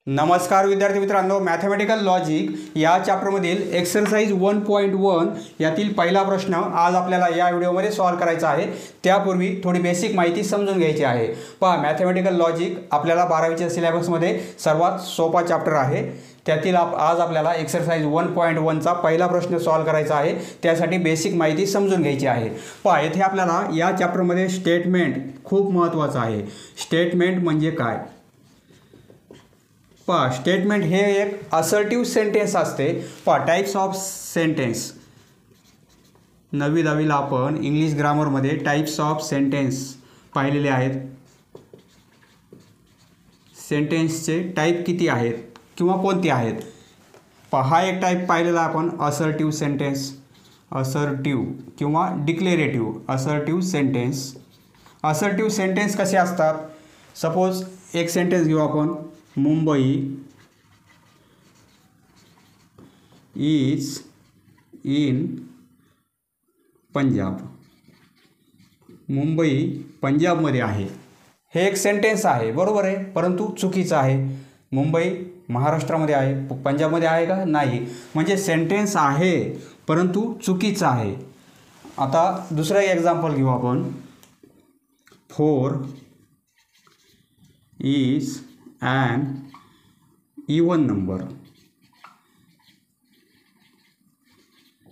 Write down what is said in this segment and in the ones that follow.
नमस्कार विद्यार्थी मित्रांनो, मॅथमॅटिकल लॉजिक या चॅप्टरमधील एक्सरसाइज 1.1 यातील पहिला प्रश्न आज आपल्याला या व्हिडिओमध्ये सॉल्व करायचा आहे। त्यापूर्वी थोडी बेसिक माहिती समजून घ्यायची आहे। पहा, मॅथमॅटिकल लॉजिक आपल्याला 12वीच्या सिलेबसमध्ये सर्वात सोपा चॅप्टर आहे। त्यातील आज आपल्याला एक्सरसाइज 1.1 चा पहिला प्रश्न सॉल्व करायचा आहे। त्यासाठी बेसिक माहिती समजून घ्यायची आहे। पहा, येथे आपल्याला या चॅप्टरमध्ये स्टेटमेंट खूप महत्त्वाचं आहे। स्टेटमेंट म्हणजे काय? पहा, स्टेटमेंट हे एक असर्टिव्ह सेंटेन्स असते। पहा, टाइप्स ऑफ सेंटेन्स 9वी 10वीला आपण इंग्लिश ग्रामरमध्ये टाइप्स ऑफ सेंटेन्स पाहिलेले आहेत। सेंटेन्सचे टाइप किती आहेत किंवा कोणते आहेत? पहा, हा एक टाइप पाहिलेला आपण असर्टिव्ह सेंटेन्स, असर्टिव्ह किंवा declarative assertive sentence. Assertive sentence कसे असतात? सपोज एक सेंटेन्स घेऊ आपण, मुंबई इज इन पंजाब। मुंबई पंजाबमध्ये आहे। हे एक सेंटेन्स आहे, बरोबर आहे, परंतु चुकीचं आहे। मुंबई महाराष्ट्रामध्ये आहे, पंजाबमध्ये आहे का? नाही। म्हणजे सेंटेन्स आहे परंतु चुकीचं आहे। आता दुसरा एक्झाम्पल घेऊ आपण, 4 इज an even number।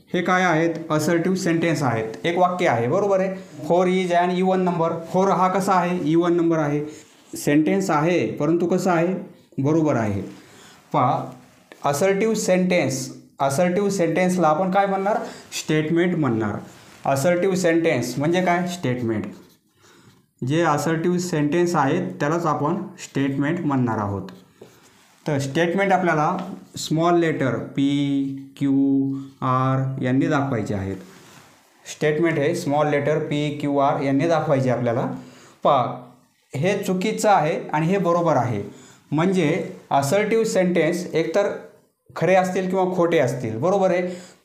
हे काय आहेत? असर्टिव्ह सेंटेन्स आहेत, एक वाक्य आहे, बरोबर आहे। 4 इज an even number। 4 हा कसा आहे? इवन नंबर आहे। सेंटेन्स आहे परंतु कसा आहे? बरोबर आहे। पहा, असर्टिव्ह सेंटेन्सला आपण काय म्हणणार? स्टेटमेंट म्हणणार। असर्टिव्ह सेंटेन्स म्हणजे काय? स्टेटमेंट। जे असर्टिव्ह सेंटेन्स आहेत त्यालाच आपण स्टेटमेंट म्हणणार आहोत। तर स्टेटमेंट आपल्याला स्मॉल लेटर PQR यांनी दाखवायचे आहेत। स्टेटमेंट हे स्मॉल लेटर PQR यांनी दाखवायचे आपल्याला। पहा, हे चुकीचं आहे आणि हे बरोबर आहे। म्हणजे असर्टिव्ह सेंटेन्स एकतर खरे असतील किंवा खोटे असतील, बरोबर आहे।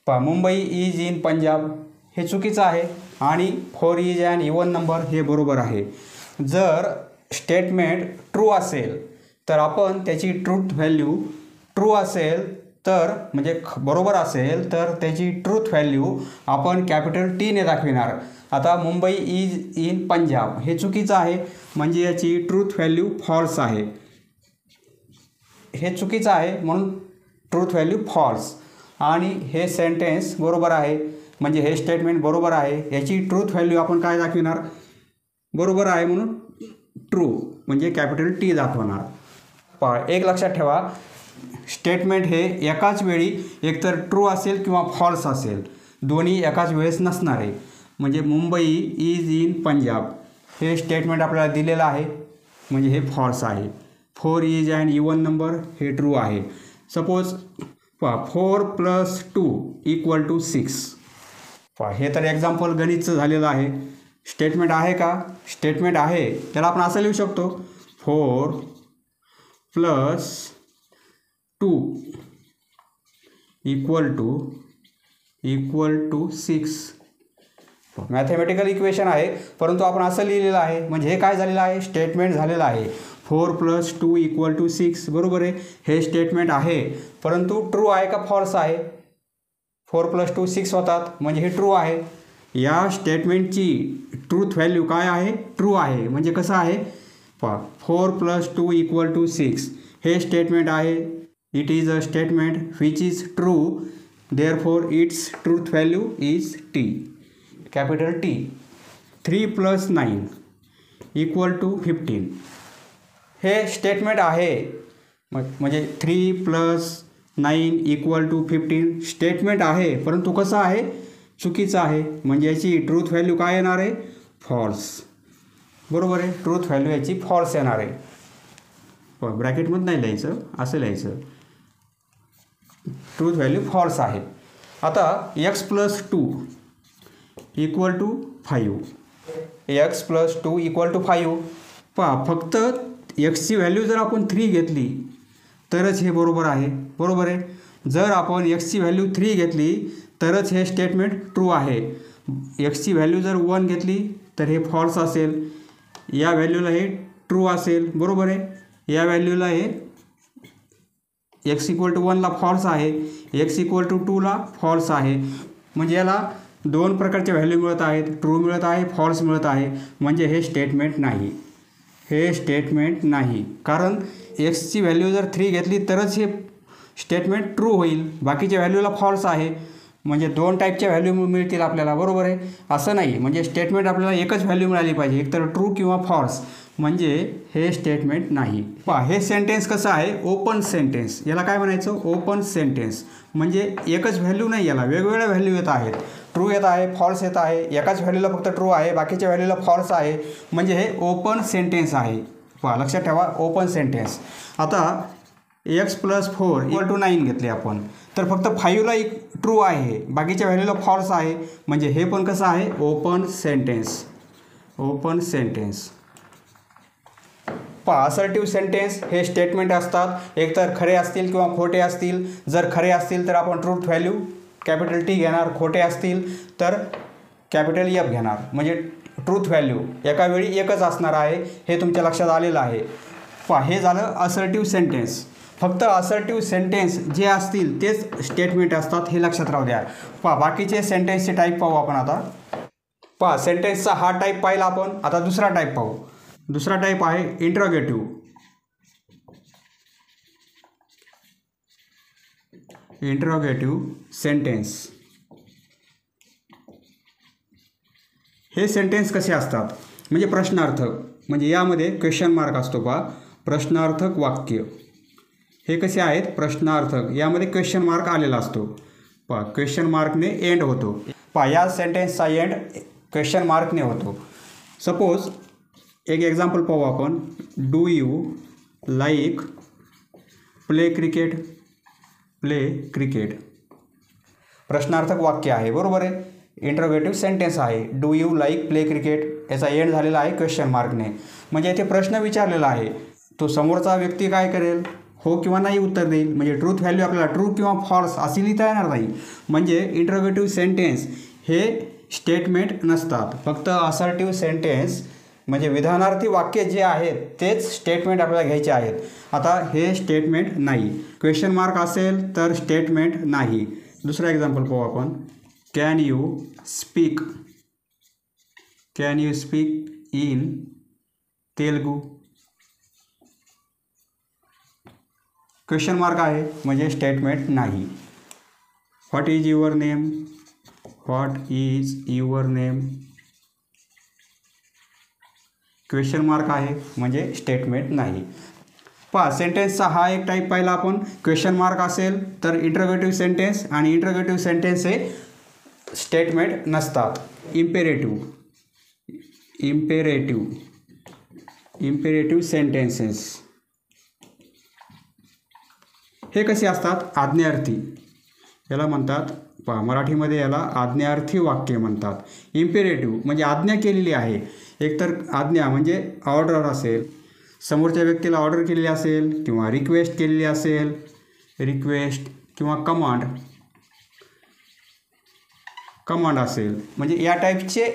पहा, मुंबई इज इन पंजाब हे चुकीचं आहे आणि 4 इज ॲन इवन नंबर हे बरोबर आहे। जर स्टेटमेंट ट्रू असेल तर आपण त्याची ट्रूथ व्हॅल्यू, ट्रू असेल तर म्हणजे बरोबर असेल तर त्याची ट्रूथ व्हॅल्यू आपण कॅपिटल T ने दाखविणार। आता मुंबई इज इन पंजाब हे चुकीचं आहे, म्हणजे याची ट्रूथ व्हॅल्यू फॉल्स आहे। हे चुकीचं आहे म्हणून ट्रूथ व्हॅल्यू फॉल्स, आणि हे सेंटेन्स बरोबर आहे म्हणजे हे स्टेटमेंट बरोबर आहे। याची ट्रूथ व्हॅल्यू आपण काय दाखविणार? बरोबर आहे म्हणून ट्रू म्हणजे कॅपिटल T दाखवणार। पहा, एक लक्षात ठेवा, स्टेटमेंट हे एकाच वेळी एकतर ट्रू असेल किंवा फॉल्स असेल, दोन्ही एकाच वेळेस नसणार आहे। म्हणजे मुंबई इज इन पंजाब हे स्टेटमेंट आपल्याला दिलेलं आहे म्हणजे हे फॉल्स आहे। 4 इज ॲन इवन नंबर हे ट्रू आहे। सपोज पहा, 4 + 2 = 6। पहा, हे तर एक्झाम्पल गणितचं झालेलं आहे। स्टेटमेंट आहे का? स्टेटमेंट आहे। त्याला आपण असं लिहू शकतो, 4 + 2 = 6। मॅथमॅटिकल इक्वेशन आहे परंतु आपण असं लिहिलेलं आहे म्हणजे हे काय झालेलं आहे? स्टेटमेंट झालेलं आहे। 4 + 2 = 6, बरोबर आहे। हे स्टेटमेंट आहे परंतु ट्रू आहे का फॉल्स आहे? 4 + 2 6 होतात म्हणजे हे ट्रू आहे। या स्टेटमेंटची ट्रूथ व्हॅल्यू काय आहे? ट्रू आहे। म्हणजे कसं आहे? पहा, 4 + 2 = 6 हे स्टेटमेंट आहे। It is a statement which is true, therefore it's truth value is T, capital T। 3 + 9 = 15 हे स्टेटमेंट आहे। म्हणजे 3 + 9 = 15 स्टेटमेंट आहे परंतु कसं आहे? चुकीचं आहे। म्हणजे याची ट्रूथ व्हॅल्यू काय येणार आहे? फॉल्स, बरोबर आहे। ट्रूथ व्हॅल्यू याची फॉल्स येणार आहे। ब्रॅकेटमध्ये नाही लिहायचं, असं लिहायचं, ट्रूथ व्हॅल्यू फॉल्स आहे। आता x + 2 = 5, x + 2 = 5। पहा, फक्त xची व्हॅल्यू जर आपण 3 घेतली तरच हे बरोबर आहे, बरोबर आहे। जर आपण xची व्हॅल्यू 3 घेतली तरच हे स्टेटमेंट ट्रू आहे। xची व्हॅल्यू जर 1 घेतली तर हे फॉल्स असेल, या व्हॅल्यूला हे ट्रू असेल, बरोबर आहे। या व्हॅल्यूला हे x इक्वल टू 1ला फॉल्स आहे, x इक्वल टू 2ला फॉल्स आहे. म्हणजे याला दोन प्रकारचे व्हॅल्यू मिळत आहेत, ट्रू मिळत आहे, फॉल्स मिळत आहे. म्हणजे हे स्टेटमेंट नाही, हे स्टेटमेंट नाही. कारण एक्सची व्हॅल्यू जर 3 घेतली तरच हे स्टेटमेंट ट्रू होईल, बाकीच्या व्हॅल्यूला फॉल्स आहे. म्हणजे दोन टाईपच्या व्हॅल्यू मिळतील आपल्याला, बरोबर आहे. असं नाही, म्हणजे स्टेटमेंट आपल्याला एकच व्हॅल्यू मिळाली पाहिजे, एकतर ट्रू किंवा फॉल्स. म्हणजे हे स्टेटमेंट नाही. पहा हे सेंटेन्स कसं आहे, ओपन सेंटेन्स. याला काय म्हणायचं, ओपन सेंटेन्स. म्हणजे एकच व्हॅल्यू नाही, याला वेगवेगळ्या व्हॅल्यू येत आहेत. ट्रू येत आहे, फॉल्स येत आहे, एकाच व्हॅल्यूला फक्त ट्रू आहे, बाकीच्या व्हॅल्यूला फॉल्स आहे. म्हणजे हे ओपन सेंटेन्स आहे. पहा लक्षात ठेवा, ओपन सेंटेन्स. आता x + 4 = 9 घेतले आपण, तर फक्त 5ला ट्रू आहे, बाकीच्या व्हॅल्यूला फॉल्स आहे. म्हणजे हे पण कसं आहे, ओपन सेंटेन्स. Open sentence. पहा असर्टिव्ह सेंटेन्स हे स्टेटमेंट असतात, एकतर खरे असतील किंवा खोटे असतील. जर खरे असतील तर आपण ट्रूथ व्हॅल्यू कॅपिटल T घेणार, खोटे असतील तर कॅपिटल F घेणार. म्हणजे ट्रूथ व्हॅल्यू एका वेळी एकच असणार आहे, हे तुमच्या लक्षात आलेलं आहे. पहा हे झालं असर्टिव्ह सेंटेन्स. फक्त असर्टिव्ह सेंटेन्स जे असतील तेच स्टेटमेंट असतात, हे लक्षात राहू द्या. पहा बाकीचे सेंटेन्सचे टाईप पाहू आपण आता. पहा सेंटेन्सचा हा टाईप पाहिला आपण, आता दुसरा टाईप पाहू. दुसरा टाईप आहे इंट्रोगेटिव्ह. Interrogative sentence. हे सेंटेन्स कसे असतात, म्हणजे प्रश्नार्थक. म्हणजे यामध्ये क्वेश्चन मार्क असतो. पहा प्रश्नार्थक वाक्य हे कसे आहेत, प्रश्नार्थक. यामध्ये क्वेश्चन मार्क आलेला असतो. पहा क्वेश्चन मार्कने एंड होतो. पहा या सेंटेन्सचा एंड क्वेश्चन मार्कने होतो. सपोज एक एक्झाम्पल पाहू आपण. Do you like play cricket. Play cricket प्रश्नार्थक वाक्य आहे, बरोबर आहे. इंट्रोगेटिव्ह सेंटेन्स आहे. Do you like play cricket याचा एंड झालेला आहे क्वेश्चन मार्कने. म्हणजे इथे प्रश्न विचारलेला आहे, तो समोरचा व्यक्ती काय करेल, हो किंवा नाही उत्तर देईल. म्हणजे ट्रूथ व्हॅल्यू आपल्याला ट्रू किंवा फॉल्स अशी लिहिता येणार नाही. म्हणजे इंट्रोगेटिव्ह सेंटेन्स हे स्टेटमेंट नसतात. फक्त असर्टिव्ह सेंटेन्स म्हणजे विधानार्थी वाक्य जे आहेत तेच स्टेटमेंट आपल्याला घ्यायचे आहेत. आता हे स्टेटमेंट नाही. क्वेश्चन मार्क असेल तर स्टेटमेंट नाही. दुसरा एक्झाम्पल पाहू आपण. Can you speak. Can you speak in Telugu. Question mark आहे म्हणजे स्टेटमेंट नाही. What is your name. What is your name. Question mark आहे म्हणजे स्टेटमेंट नाही. पहा सेंटेन्सचा हा एक टाईप पाहिला आपण. क्वेश्चन मार्क असेल तर इंट्रोगेटिव्ह सेंटेन्स, आणि इंट्रोगेटिव्ह सेंटेन्स हे स्टेटमेंट नसतात. इम्पेरेटिव्ह. इम्पेरेटिव्ह. इम्पेरेटिव्ह सेंटेन्सेस हे कसे असतात, आज्ञार्थी. याला म्हणतात, पहा मराठीमध्ये याला आज्ञार्थी वाक्य म्हणतात. इम्पेरेटिव्ह म्हणजे आज्ञा केलेली आहे. एकतर आज्ञा म्हणजे ऑर्डर असेल, समोरच्या व्यक्तीला ऑर्डर केलेली असेल, किंवा रिक्वेस्ट केलेली असेल, रिक्वेस्ट किंवा कमांड. कमांड असेल म्हणजे या टाईपचे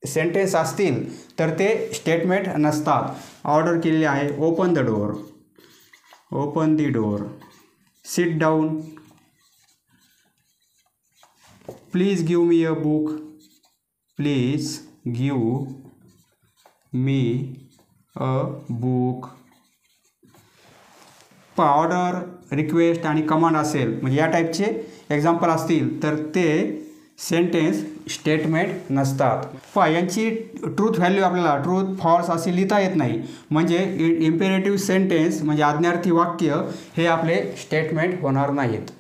सेंटेन्स असतील तर ते स्टेटमेंट नसतात. ऑर्डर केलेली आहे. Open the door. Open the door. Sit down. Please give me a book. Please give me a book. Order, request आणि कमांड असेल म्हणजे या टाईपचे एक्झाम्पल असतील तर ते सेंटेन्स स्टेटमेंट नसतात. पहा यांची ट्रूथ व्हॅल्यू आपल्याला ट्रूथ फॉल्स अशी लिहिता येत नाही. म्हणजे इम्पेरेटिव्ह सेंटेन्स म्हणजे आज्ञार्थी वाक्य हे आपले स्टेटमेंट होणार नाहीत.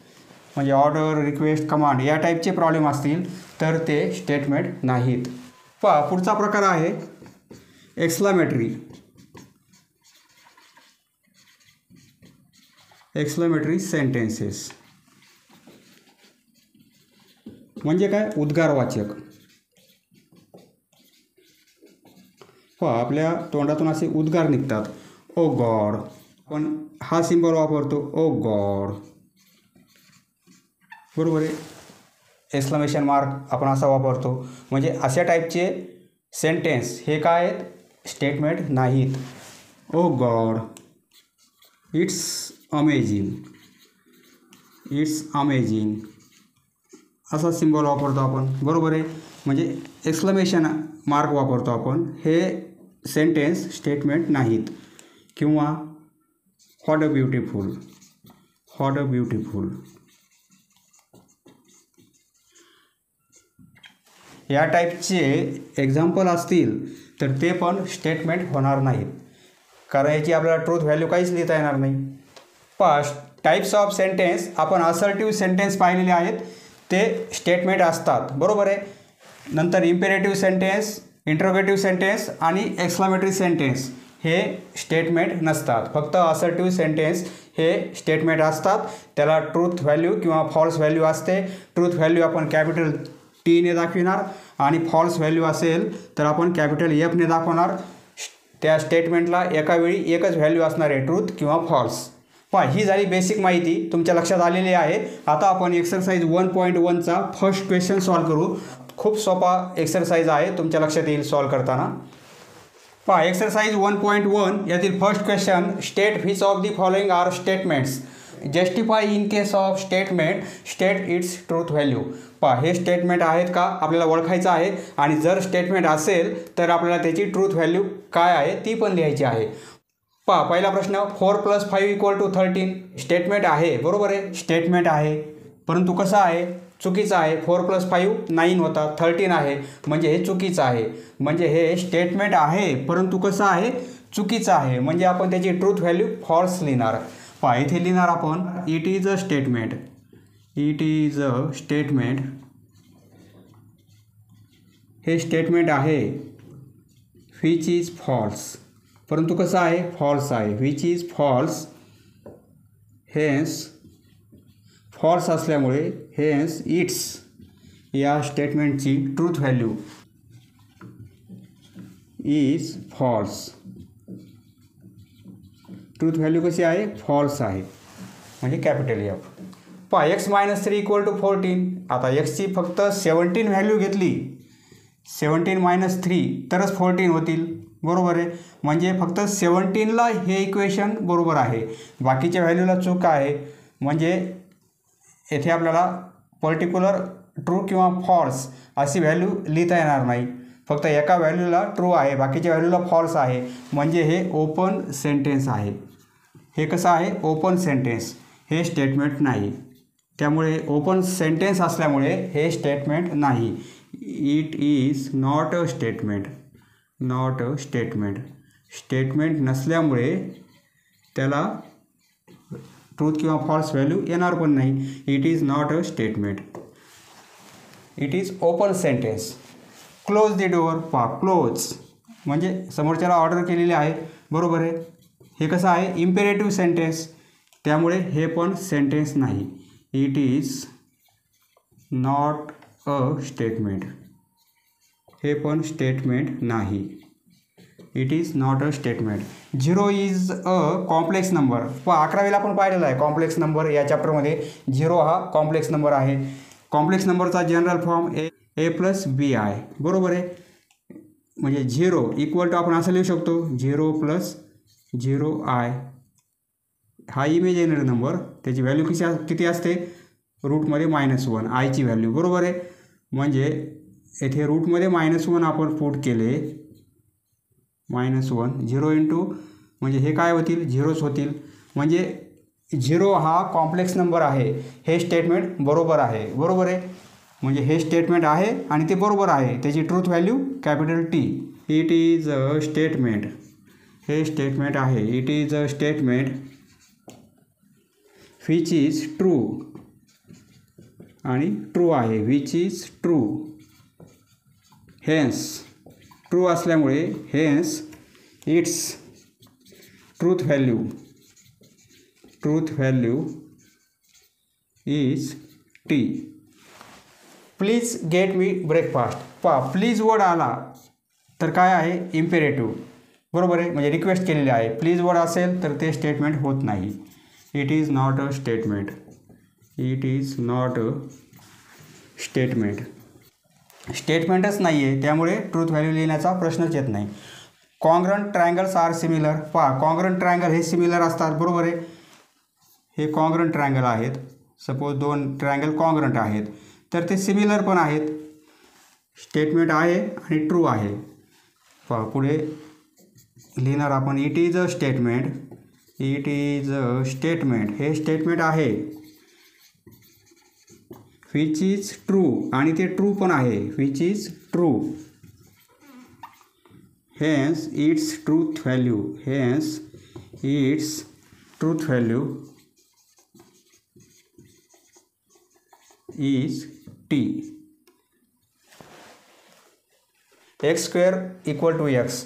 म्हणजे ऑर्डर, रिक्वेस्ट, कमांड या टाईपचे प्रॉब्लेम असतील तर ते स्टेटमेंट नाहीत. पहा पुढचा प्रकार आहे एक्सक्लामेटरी. एक्सक्लामेटरी सेंटेन्सेस म्हणजे काय, उद्गारवाचक. पहा आपल्या तोंडातून असे उद्गार निघतात. ओ गॉड. पण हा सिम्बॉल वापरतो, ओ गॉड, बरोबर आहे. एक्सक्लेमेशन मार्क आपण असा वापरतो. म्हणजे अशा टाईपचे सेंटेन्स हे काय आहेत, स्टेटमेंट नाहीत. Oh god, it's amazing, it's amazing असा सिम्बॉल वापरतो आपण, बरोबर आहे. म्हणजे एक्सक्लेमेशन मार्क वापरतो आपण. हे सेंटेन्स स्टेटमेंट नाहीत. किंवा what a beautiful, what a beautiful या टाईपचे एक्झाम्पल असतील तर ते पण स्टेटमेंट होणार नाहीत, कारण याची आपल्याला ट्रूथ व्हॅल्यू काहीच लिहिता येणार नाही. टाईप्स ऑफ सेंटेन्स आपण असर्टिव्ह सेंटेन्स पाहिलेले आहेत, ते स्टेटमेंट असतात, बरोबर आहे. नंतर इम्पेरेटिव्ह सेंटेन्स, इंट्रोगेटिव्ह सेंटेन्स आणि एक्सक्लामेटरी सेंटेन्स हे स्टेटमेंट नसतात. फक्त असर्टिव्ह सेंटेन्स हे स्टेटमेंट असतात. त्याला ट्रूथ व्हॅल्यू किंवा फॉल्स व्हॅल्यू असते. ट्रूथ व्हॅल्यू आपण कॅपिटल टीने दाखविणार आणि फॉल्स व्हॅल्यू असेल तर आपण कॅपिटल एफने दाखवणार. त्या स्टेटमेंटला एका वेळी एकच व्हॅल्यू असणार आहे, ट्रूथ किंवा फॉल्स. ही झाली बेसिक माहिती, तुमच्या लक्षात आलेली आहे. आता आपण एक्सरसाइज 1.1चा फर्स्ट क्वेश्चन सॉल्व करू. खूप सोपा एक्सरसाइज आहे, तुमच्या लक्षात येईल सॉल्व करताना. एक्सरसाइज 1.1 यातील first question, state which of the following are statements, justify in case of statement, state its truth value. हे स्टेटमेंट आहेत का आपल्याला ओळखायचं आहे, आणि जर स्टेटमेंट असेल तर आपल्याला त्याची ट्रूथ व्हॅल्यू काय आहे ती पण लिहायची आहे. पहिला प्रश्न, 4 + 5 = 13 स्टेटमेंट आहे, बरोबर आहे. स्टेटमेंट आहे, परंतु कसं आहे, चुकीचं आहे. 4 + 5 9 होता, 13 आहे, म्हणजे हे चुकीचं आहे. म्हणजे हे स्टेटमेंट आहे परंतु कसं आहे, चुकीचं आहे. म्हणजे आपण त्याची ट्रूथ व्हॅल्यू फॉल्स लिहिणार. इथे लिहिणार आपण it is a statement, it is a statement. हे स्टेटमेंट आहे व्हिच इज फॉल्स, परंतु कसं आहे, फॉल्स आहे. Which is false, hence false असल्यामुळे हेन्स इट्स या स्टेटमेंटची truth value is false. Truth value कशी आहे, फॉल्स आहे, म्हणजे कॅपिटल एफ. x - 3 = 14. आता एक्सची फक्त 17 व्हॅल्यू घेतली, 17 - 3 तरच 14 होतील, बरोबर आहे. म्हणजे फक्त 17ला हे इक्वेशन बरोबर आहे, बाकीच्या व्हॅल्यूला चूक आहे. म्हणजे येथे आपल्याला पर्टिक्युलर ट्रू किंवा फॉल्स अशी व्हॅल्यू लिहिता येणार नाही. फक्त एका व्हॅल्यूला ट्रू आहे, बाकीच्या व्हॅल्यूला फॉल्स आहे. म्हणजे हे ओपन सेंटेन्स आहे. हे कसं आहे, ओपन सेंटेन्स, हे स्टेटमेंट नाही. त्यामुळे ओपन सेंटेन्स असल्यामुळे हे स्टेटमेंट नाही. It is not a statement, not a statement. Statement नसल्यामुळे त्याला ट्रूथ किंवा फॉल्स व्हॅल्यू येणार पण नाही. It is not a statement, it is open sentence. Close the door. Close म्हणजे समोरच्याला ऑर्डर केलेली आहे, बरोबर आहे. हे कसं आहे, इम्पेरेटिव्ह सेंटेन्स, त्यामुळे हे पण सेंटेन्स नाही. It is not a statement, हे पण स्टेटमेंट नाही. It is not a statement. 0 is a complex number. 11वीला आपण पाहिलेला आहे कॉम्प्लेक्स नंबर या चॅप्टरमध्ये. 0 हा कॉम्प्लेक्स नंबर आहे. कॉम्प्लेक्स नंबरचा जनरल फॉर्म a + bi, बरोबर आहे. म्हणजे 0 = आपण असं लिहू शकतो, 0 + 0i. हा इमेजिनरी नंबर, त्याची व्हॅल्यू किती असते, रूटमध्ये -1 आयची व्हॅल्यू, बरोबर आहे. म्हणजे येथे रूटमध्ये -1 आपण पुट केले, -1 0 × म्हणजे हे काय होतील, झिरोच होतील. म्हणजे 0 हा कॉम्प्लेक्स नंबर आहे, हे स्टेटमेंट बरोबर आहे, बरोबर आहे. म्हणजे हे स्टेटमेंट आहे आणि ते बरोबर आहे. त्याची truth value capital T. It is a statement, हे स्टेटमेंट आहे. It is a statement which is true, आणि ट्रू आहे, which is true. Hence true असल्यामुळे hence it's truth value, truth value is T. Please get me breakfast. Please word आला तर काय आहे, imperative, बरोबर आहे. म्हणजे रिक्वेस्ट केलेली आहे. प्लीज वर्ड असेल तर ते स्टेटमेंट होत नाही. It is not a statement, it is not a statement. स्टेटमेंटच नाही आहे, त्यामुळे ट्रूथ व्हॅल्यू लिहिण्याचा प्रश्नच येत नाही. Congruent triangles are similar. Congruent triangle हे सिमिलर असतात, बरोबर आहे. हे कॉन्ग्रंट ट्रायंगल आहेत. सपोज दोन ट्रायंगल कॉन्ग्रंट आहेत तर ते सिमिलर पण आहेत. स्टेटमेंट आहे आणि ट्रू आहे. पुढे लिहिणार आपण it is a statement. It is a statement हे स्टेटमेंट आहे विच इज ट्रू आणि ते ट्रू पण आहे. Which is true. Hence it's truth value. Hence it's truth value is T. X square equal to X.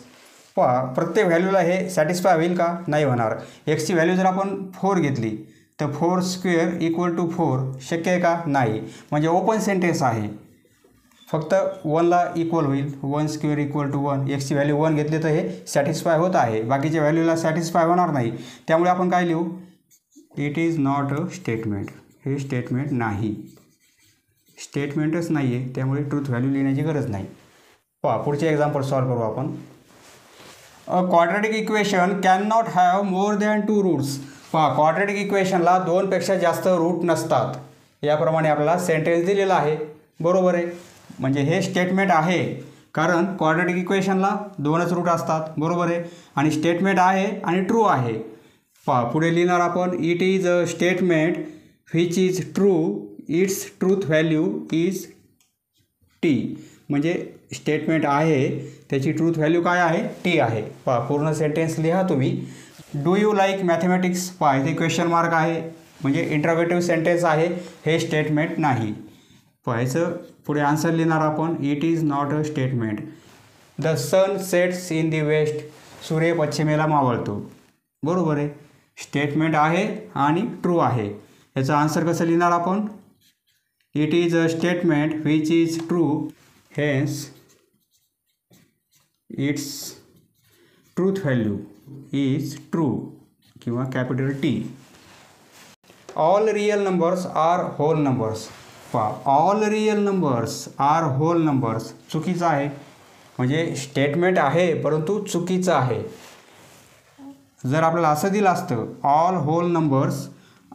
पहा प्रत्येक व्हॅल्यूला हे satisfy होईल का? नाही होणार. एक्सची व्हॅल्यू जर आपण 4 घेतली तर 4 स्क्वेअर इक्वल टू 4 शक्य आहे का? नाही. म्हणजे ओपन सेंटेन्स आहे. फक्त 1ला इक्वल होईल. 1 स्क्वेअर इक्वल टू 1. एक्सची व्हॅल्यू 1 घेतली तर हे सॅटिस्फाय होत आहे. बाकीच्या व्हॅल्यूला सॅटिस्फाय होणार नाही. त्यामुळे आपण काय लिहू? It is not a statement. हे स्टेटमेंट नाही. स्टेटमेंटच नाही आहे त्यामुळे ट्रूथ व्हॅल्यू लिहिण्याची गरज नाही. पहा पुढचे एक्झाम्पल सॉल्व करू आपण. A quadratic equation can not have more than 2 roots. पहा क्वाड्रॅटिक इक्वेशनला 2पेक्षा जास्त रूट नसतात. याप्रमाणे आपल्याला सेंटेन्स दिलेला आहे. बरोबर आहे. म्हणजे हे स्टेटमेंट आहे कारण क्वाड्रॅटिक इक्वेशनला 2च रूट असतात. बरोबर आहे. आणि स्टेटमेंट आहे आणि ट्रू आहे. पहा पुढे लिहिणार आपण it is a statement which is true. It's truth value is T. म्हणजे स्टेटमेंट आहे त्याची ट्रूथ व्हॅल्यू काय आहे? टी आहे. पहा पूर्ण सेंटेन्स लिहा तुम्ही. Do you like mathematics. पहा इथे क्वेश्चन मार्क आहे म्हणजे इंटरोगेटिव्ह सेंटेन्स आहे. हे स्टेटमेंट नाही. पाहायचं पुढे आन्सर लिहिणार आपण it is not a statement. The sun sets in the west. सूर्य पश्चिमेला मावळतो. बरोबर आहे. स्टेटमेंट आहे आणि ट्रू आहे. याचा आन्सर कसं लिहिणार आपण? It is a statement which is true. Hence it's truth value is true किंवा capital T. All real numbers are whole numbers. पहा all real numbers are whole numbers चुकीचं आहे. म्हणजे स्टेटमेंट आहे परंतु चुकीचं आहे. जर आपल्याला असं दिलं असतं all whole numbers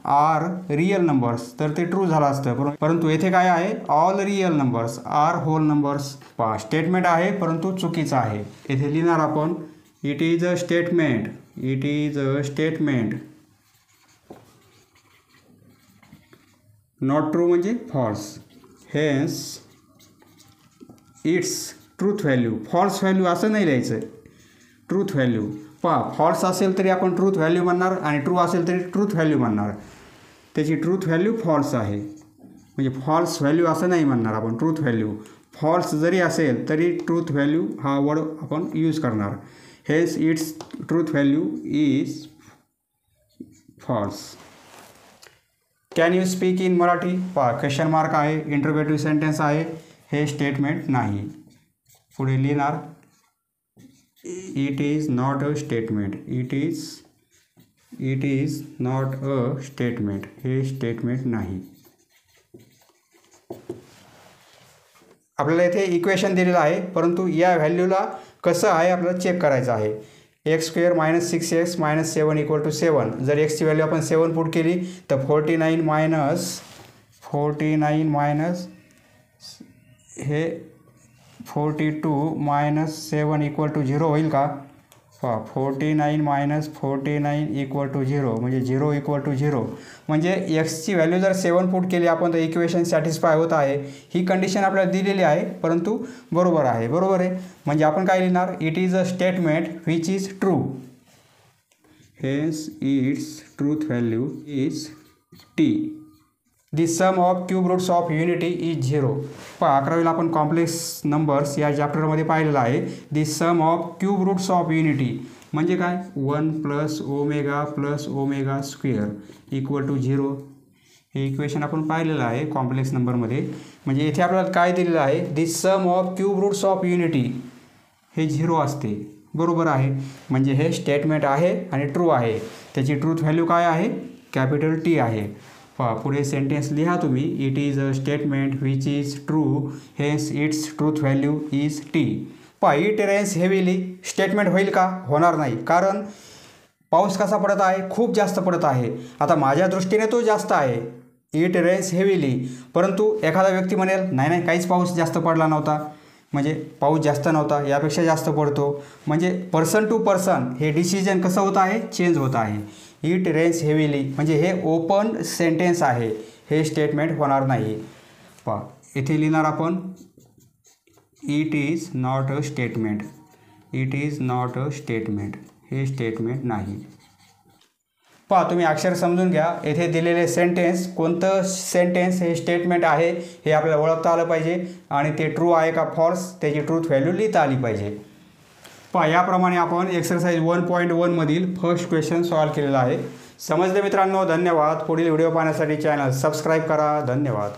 are real numbers तर ते ट्रू झालं असतं. परंतु येथे काय आहे? All real numbers are whole numbers. पहा स्टेटमेंट आहे परंतु चुकीचं आहे. येथे लिहिणार आपण it is a statement. It is a statement not true म्हणजे false. Hence it's truth value. False value असं नाही लिहायचं. Truth value. पहा फॉल्स असेल तरी आपण ट्रूथ व्हॅल्यू म्हणणार आणि ट्रू असेल तरी ट्रूथ व्हॅल्यू म्हणणार. त्याची ट्रूथ व्हॅल्यू फॉल्स आहे. म्हणजे फॉल्स व्हॅल्यू असं नाही म्हणणार आपण. Truth value. फॉल्स जरी असेल तरी ट्रूथ व्हॅल्यू हा वर्ड आपण यूज करणार. Hence it's truth value is false. Can you speak in Marathi. पहा क्वेश्चन मार्क आहे. इंटरोगेटिव्ह सेंटेन्स आहे. हे स्टेटमेंट नाही. पुढे लिहिणार it is not a statement. It is not a statement. हे स्टेटमेंट नाही. आपल्याला इथे इक्वेशन दिलेलं आहे परंतु या व्हॅल्यूला कसं आहे आपल्याला चेक करायचं आहे. X square minus 6x minus 7 equal to 7. जर एक्सची व्हॅल्यू आपण 7 पुट केली तर 49 मायनस हे 42 मायनस 7 इक्वल टू 0 होईल का? 49 मायनस 49 इक्वल टू 0 म्हणजे 0 इक्वल टू 0. म्हणजे एक्सची व्हॅल्यू जर 7 पुट केली आपण तर इक्वेशन सॅटिस्फाय होत आहे. ही कंडिशन आपल्याला दिलेली आहे परंतु बरोबर आहे. बरोबर आहे. म्हणजे आपण काय लिहिणार it is a statement which is true. Hence it's truth value is T. The sum of cube roots of unity is 0. पहा 11वीला आपण कॉम्प्लेक्स नंबर्स या चॅप्टरमध्ये पाहिलेलं आहे. The sum of cube roots of unity म्हणजे काय? 1 plus omega square equal to 0. हे equation आपण पाहिलेलं आहे कॉम्प्लेक्स नंबरमध्ये. म्हणजे इथे आपल्याला काय दिलेलं आहे? The sum of cube roots of unity हे 0 असते. बरोबर आहे. म्हणजे हे स्टेटमेंट आहे आणि ट्रू आहे. त्याची ट्रूथ व्हॅल्यू काय आहे? कॅपिटल टी आहे. पहा पुढे सेंटेन्स लिहा तुम्ही. It is a statement which is true. Hence it's truth value is T. पहा इट रेन्स हेवीली. स्टेटमेंट होईल का? होणार नाही. कारण पाऊस कसा पडत आहे, खूप जास्त पडत आहे. आता माझ्या दृष्टीने तो जास्त आहे, इट रेन्स हेवीली. परंतु एखादा व्यक्ती म्हणेल नाही नाही काहीच पाऊस जास्त पडला नव्हता, म्हणजे पाऊस जास्त नव्हता, यापेक्षा जास्त पडतो. म्हणजे पर्सन टू पर्सन हे डिसिजन कसं होत आहे, चेंज होत आहे. इट रेन्स हेवीली म्हणजे हे ओपन सेंटेन्स आहे, हे स्टेटमेंट होणार नाही. पहा इथे लिहिणार आपण it is not a statement. It is not a statement, हे स्टेटमेंट नाही. पहा तुम्ही अक्षर समजून घ्या. येथे दिलेले सेंटेन्स कोणतं सेंटेन्स हे स्टेटमेंट आहे हे आपल्याला ओळखता आलं पाहिजे आणि ते ट्रू आहे का फॉल्स त्याची ट्रूथ व्हॅल्यू लिहिता आली पाहिजे. पहा याप्रमाणे आपण एक्सरसाइज 1.1 मधील फर्स्ट क्वेश्चन सॉल्व केलेला आहे. समजले मित्रांनो? धन्यवाद. पुढील व्हिडिओ पाहण्यासाठी चॅनल सबस्क्राईब करा. धन्यवाद.